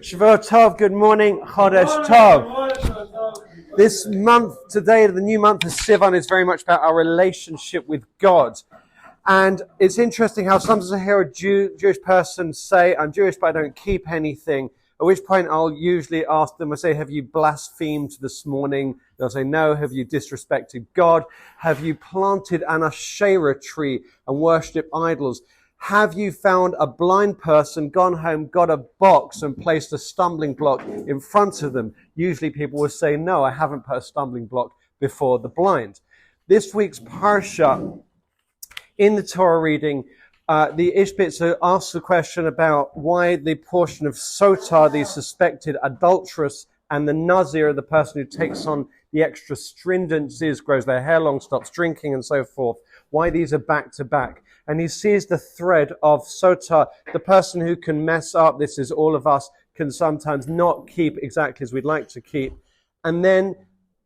Shavuot Tov, good morning, Chodesh Tov. This month, today, the new month of Sivan is very much about our relationship with God. And it's interesting how sometimes I hear a Jewish person say, I'm Jewish but I don't keep anything, at which point I'll usually ask them, I say, have you blasphemed this morning? They'll say, no. Have you disrespected God? Have you planted an Asherah tree and worshipped idols? Have you found a blind person, gone home, got a box and placed a stumbling block in front of them? Usually people will say, no, I haven't put a stumbling block before the blind. This week's Parsha, in the Torah reading, the Ishbitzer asks the question about why the portion of Sotar, the suspected adulteress, and the Nazir, the person who takes on the extra stringencies, grows their hair long, stops drinking, and so forth, why these are back to back. And he sees the thread of Sotar, the person who can mess up, this is all of us, can sometimes not keep exactly as we'd like to keep, and then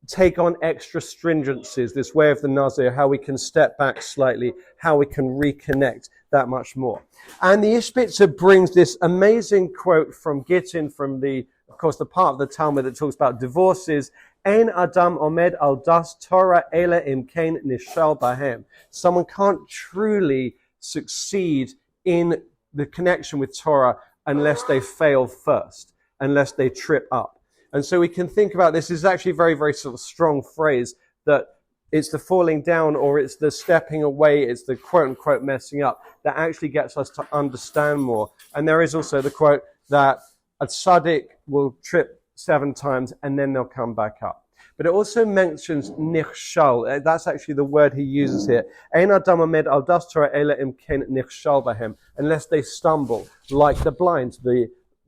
take on extra stringencies, this way of the Nazir, how we can step back slightly, how we can reconnect that much more. And the Ishbitzer brings this amazing quote from Gittin, from of course, the part of the Talmud that talks about divorces. Ein Adam omed al das Torah ela im kein נכשל בהם. Someone can't truly succeed in the connection with Torah unless they fail first, unless they trip up. And so we can think about this is actually a very, very sort of strong phrase that it's the falling down or it's the stepping away, it's the quote-unquote messing up that actually gets us to understand more. And there is also the quote that a tzaddik will trip 7 times and then they'll come back up. But it also mentions נכשל. That's actually the word he uses here. Ein adam omed al das Torah ela im kein נכשל בהם. Unless they stumble, like the blind.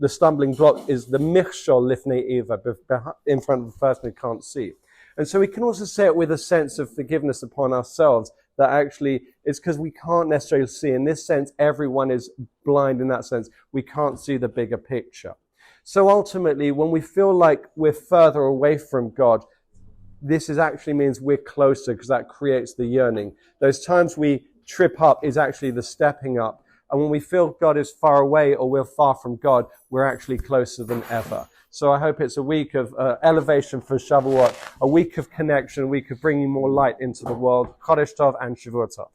The stumbling block is the מכשול לפני עיוור, in front of the person who can't see. And so we can also say it with a sense of forgiveness upon ourselves, that actually it's because we can't necessarily see. In this sense, everyone is blind in that sense. We can't see the bigger picture. So ultimately, when we feel like we're further away from God, this actually means we're closer because that creates the yearning. Those times we trip up is actually the stepping up. And when we feel God is far away or we're far from God, we're actually closer than ever. So I hope it's a week of elevation for Shavuot, a week of connection, a week of bringing more light into the world. Chodesh Tov and Shavuot Tov.